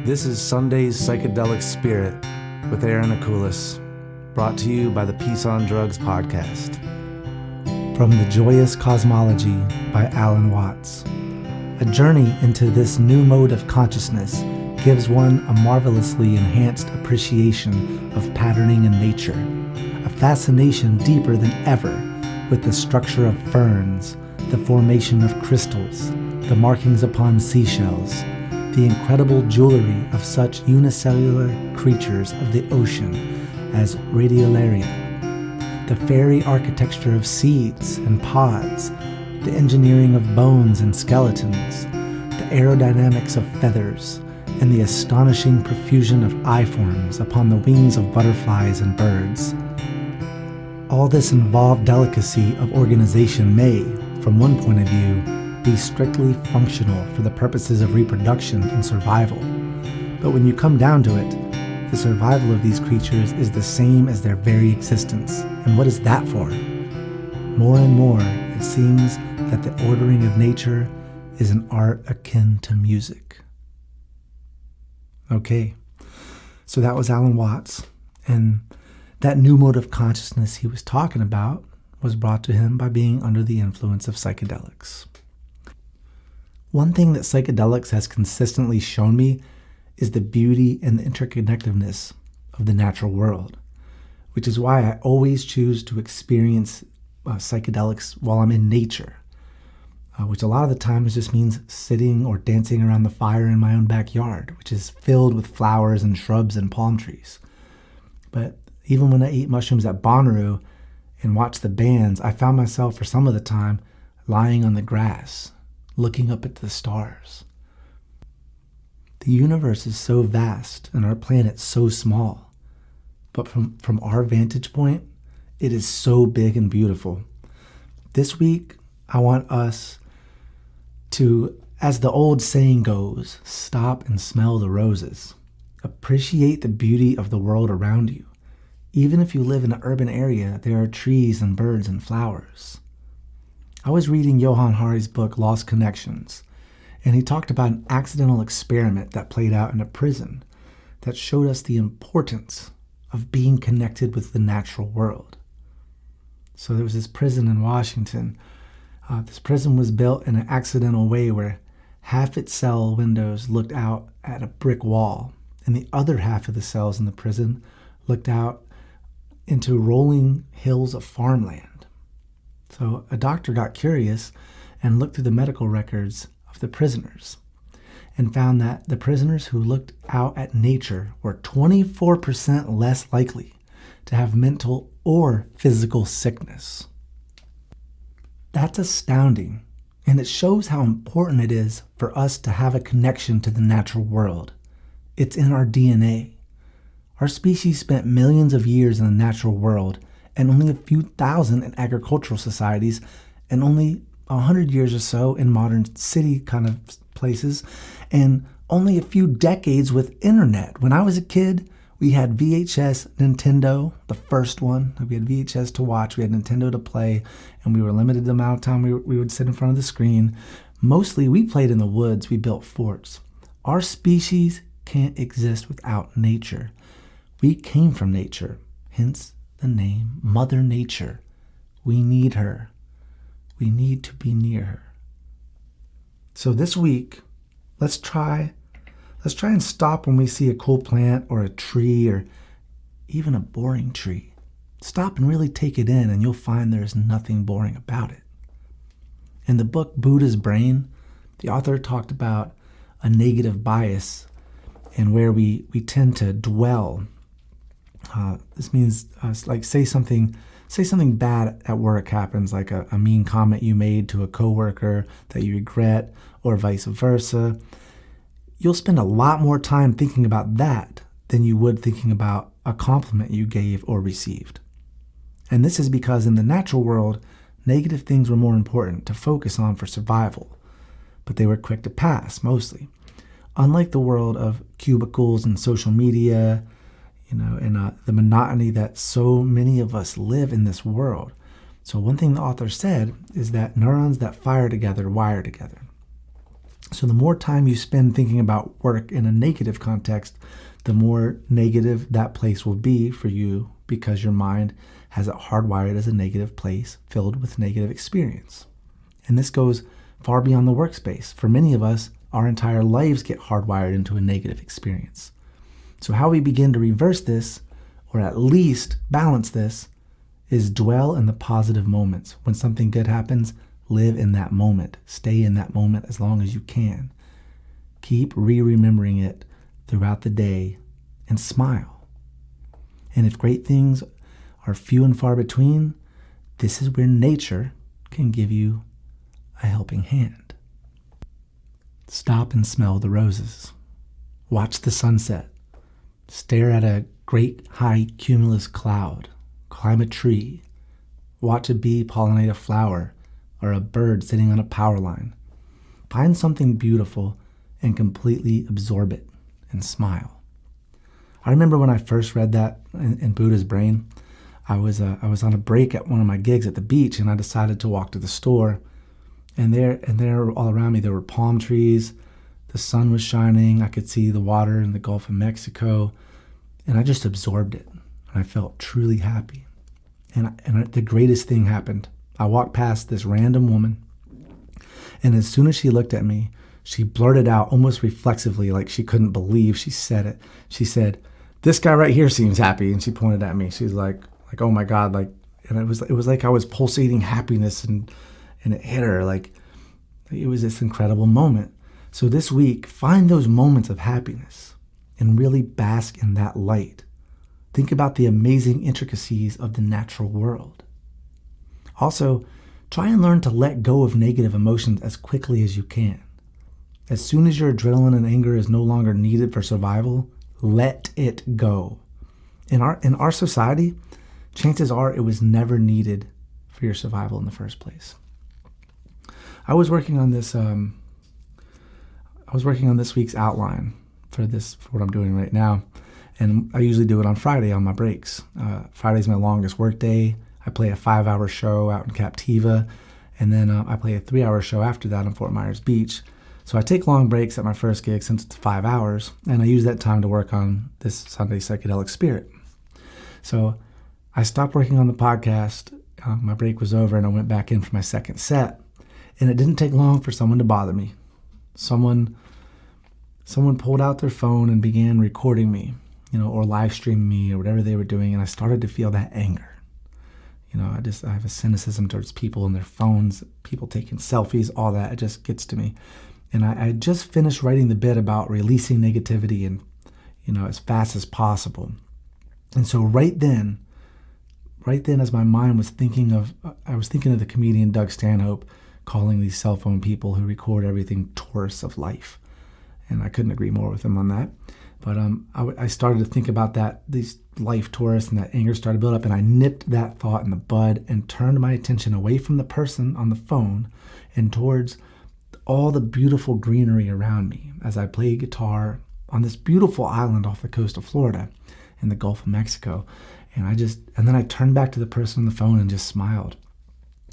This is Sunday's Psychedelic Spirit with Aaron Akulis, brought to you by the Peace on Drugs podcast. From The Joyous Cosmology by Alan Watts. A journey into this new mode of consciousness gives one a marvelously enhanced appreciation of patterning in nature, a fascination deeper than ever with the structure of ferns, the formation of crystals, the markings upon seashells, the incredible jewelry of such unicellular creatures of the ocean as radiolaria, the fairy architecture of seeds and pods, the engineering of bones and skeletons, the aerodynamics of feathers, and the astonishing profusion of eye forms upon the wings of butterflies and birds. All this involved delicacy of organization may, from one point of view, be strictly functional for the purposes of reproduction and survival. But when you come down to it, the survival of these creatures is the same as their very existence. And what is that for? More and more, it seems that the ordering of nature is an art akin to music. Okay, so that was Alan Watts, and that new mode of consciousness he was talking about was brought to him by being under the influence of psychedelics. One thing that psychedelics has consistently shown me is the beauty and the interconnectedness of the natural world, which is why I always choose to experience psychedelics while I'm in nature, which a lot of the times just means sitting or dancing around the fire in my own backyard, which is filled with flowers and shrubs and palm trees. But even when I ate mushrooms at Bonnaroo and watched the bands, I found myself for some of the time lying on the grass, looking up at the stars. The universe is so vast and our planet so small, but from our vantage point, it is so big and beautiful. This week, I want us to, as the old saying goes, stop and smell the roses. Appreciate the beauty of the world around you. Even if you live in an urban area, there are trees and birds and flowers. I was reading Johann Hari's book, Lost Connections, and he talked about an accidental experiment that played out in a prison that showed us the importance of being connected with the natural world. So there was this prison in Washington. This prison was built in an accidental way where half its cell windows looked out at a brick wall, and the other half of the cells in the prison looked out into rolling hills of farmland. So a doctor got curious and looked through the medical records of the prisoners and found that the prisoners who looked out at nature were 24% less likely to have mental or physical sickness. That's astounding, and it shows how important it is for us to have a connection to the natural world. It's in our DNA. Our species spent millions of years in the natural world and only a few thousand in agricultural societies, and only 100 years or so in modern city kind of places, and only a few decades with internet. When I was a kid, we had VHS, Nintendo, the first one. We had VHS to watch, we had Nintendo to play, and we were limited the amount of time we would sit in front of the screen. Mostly, we played in the woods, we built forts. Our species can't exist without nature. We came from nature, hence the name Mother Nature. We need her. We need to be near her. So this week, let's try and stop when we see a cool plant or a tree or even a boring tree. Stop and really take it in, and you'll find there's nothing boring about it. In the book Buddha's Brain, the author talked about a negative bias and where we tend to dwell. This means like say something bad at work happens, like a mean comment you made to a coworker that you regret, or vice versa. You'll spend a lot more time thinking about that than you would thinking about a compliment you gave or received. And this is because in the natural world, negative things were more important to focus on for survival, but they were quick to pass, mostly. Unlike the world of cubicles and social media, and the monotony that so many of us live in this world. So one thing the author said is that neurons that fire together wire together. So the more time you spend thinking about work in a negative context, the more negative that place will be for you, because your mind has it hardwired as a negative place filled with negative experience. And this goes far beyond the workspace. For many of us, our entire lives get hardwired into a negative experience. So how we begin to reverse this, or at least balance this, is dwell in the positive moments. When something good happens, live in that moment. Stay in that moment as long as you can. Keep remembering it throughout the day and smile. And if great things are few and far between, this is where nature can give you a helping hand. Stop and smell the roses. Watch the sunset. Stare at a great high cumulus cloud. Climb a tree. Watch a bee pollinate a flower or a bird sitting on a power line. Find something beautiful and completely absorb it and smile. I remember when I first read that in Buddha's Brain, I was on a break at one of my gigs at the beach, and I decided to walk to the store. And there all around me, there were palm trees. The sun was shining. I could see the water in the Gulf of Mexico. And I just absorbed it. And I felt truly happy. And the greatest thing happened. I walked past this random woman. And as soon as she looked at me, she blurted out almost reflexively, like she couldn't believe she said it. She said, "This guy right here seems happy." And she pointed at me. She's like, "Oh my God." And it was like I was pulsating happiness, and it hit her. Like, it was this incredible moment. So this week, find those moments of happiness and really bask in that light. Think about the amazing intricacies of the natural world. Also, try and learn to let go of negative emotions as quickly as you can. As soon as your adrenaline and anger is no longer needed for survival, let it go. In our society, chances are it was never needed for your survival in the first place. I was working on this week's outline for what I'm doing right now. And I usually do it on Friday on my breaks. Friday's my longest work day. I play a 5-hour show out in Captiva, and then I play a 3-hour show after that on Fort Myers Beach. So I take long breaks at my first gig since it's 5 hours, and I use that time to work on this Sunday Psychedelic Spirit. So I stopped working on the podcast. My break was over, and I went back in for my second set. And it didn't take long for someone to bother me. Someone pulled out their phone and began recording me, or live streaming me or whatever they were doing. And I started to feel that anger. I have a cynicism towards people and their phones, people taking selfies, all that. It just gets to me. And I just finished writing the bit about releasing negativity and, as fast as possible. And so right then, as my mind was thinking of the comedian Doug Stanhope calling these cell phone people who record everything tourists of life. And I couldn't agree more with him on that. But I started to think about these life tourists, and that anger started to build up, and I nipped that thought in the bud and turned my attention away from the person on the phone and towards all the beautiful greenery around me as I played guitar on this beautiful island off the coast of Florida in the Gulf of Mexico. And then I turned back to the person on the phone and just smiled.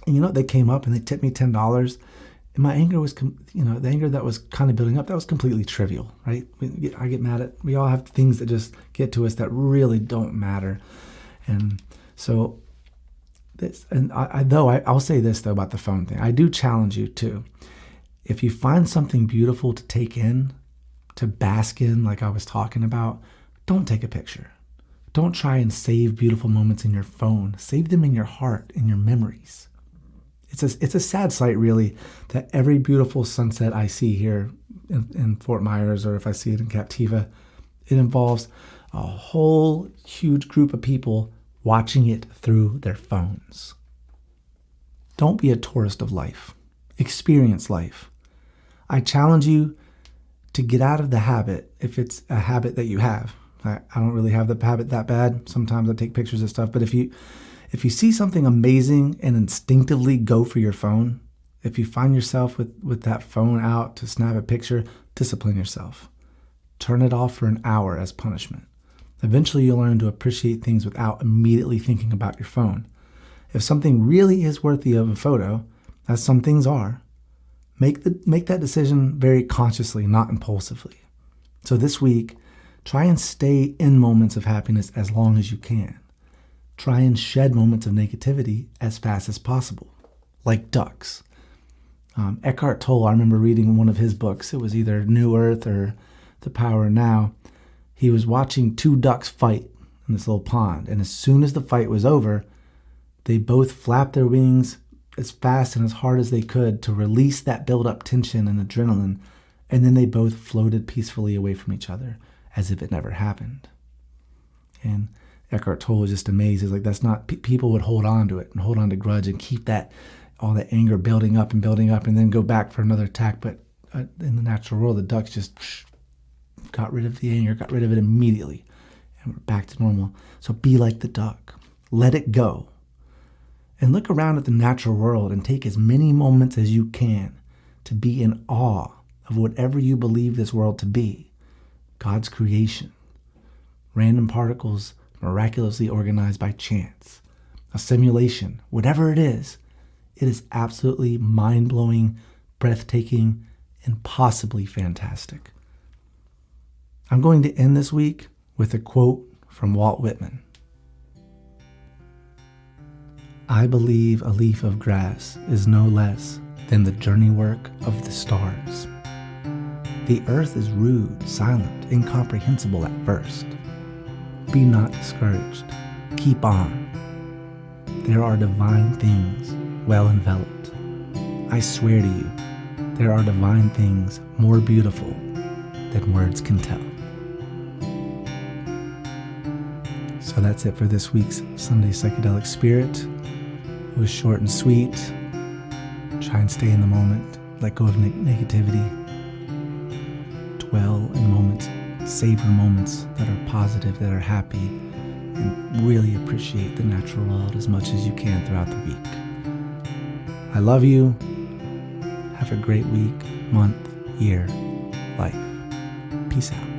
And they came up and they tipped me $10. And my anger was, the anger that was kind of building up, that was completely trivial, right? I get mad we all have things that just get to us that really don't matter. And so I'll say this though about the phone thing. I do challenge you too. If you find something beautiful to take in, to bask in, like I was talking about, don't take a picture. Don't try and save beautiful moments in your phone. Save them in your heart, in your memories. It's a sad sight, really, that every beautiful sunset I see here in Fort Myers, or if I see it in Captiva, it involves a whole huge group of people watching it through their phones. Don't be a tourist of life. Experience life. I challenge you to get out of the habit, if it's a habit that you have. I don't really have the habit that bad. Sometimes I take pictures of stuff, but if you see something amazing and instinctively go for your phone, if you find yourself with that phone out to snap a picture, discipline yourself. Turn it off for an hour as punishment. Eventually you'll learn to appreciate things without immediately thinking about your phone. If something really is worthy of a photo, as some things are, Make that decision very consciously, not impulsively. So this week, try and stay in moments of happiness as long as you can. Try and shed moments of negativity as fast as possible, like ducks. Eckhart Tolle, I remember reading one of his books. It was either New Earth or The Power Now. He was watching two ducks fight in this little pond. And as soon as the fight was over, they both flapped their wings as fast and as hard as they could to release that built-up tension and adrenaline. And then they both floated peacefully away from each other as if it never happened. And Eckhart Tolle was just amazed. He's like, that's not, people would hold on to it and hold on to grudge and keep that, all that anger building up and then go back for another attack. But in the natural world, the ducks just got rid of the anger, got rid of it immediately, and we're back to normal. So be like the duck. Let it go. And look around at the natural world and take as many moments as you can to be in awe of whatever you believe this world to be. God's creation. Random particles miraculously organized by chance. A simulation. Whatever it is absolutely mind-blowing, breathtaking, and possibly fantastic. I'm going to end this week with a quote from Walt Whitman. I believe a leaf of grass is no less than the journey work of the stars. The earth is rude, silent, incomprehensible at first. Be not discouraged. Keep on. There are divine things well enveloped. I swear to you, there are divine things more beautiful than words can tell. So that's it for this week's Sunday Psychedelic Spirit. It was short and sweet. Try and stay in the moment. Let go of negativity. Dwell in moments. Savor moments that are positive, that are happy, and really appreciate the natural world as much as you can throughout the week. I love you. Have a great week, month, year, life. Peace out.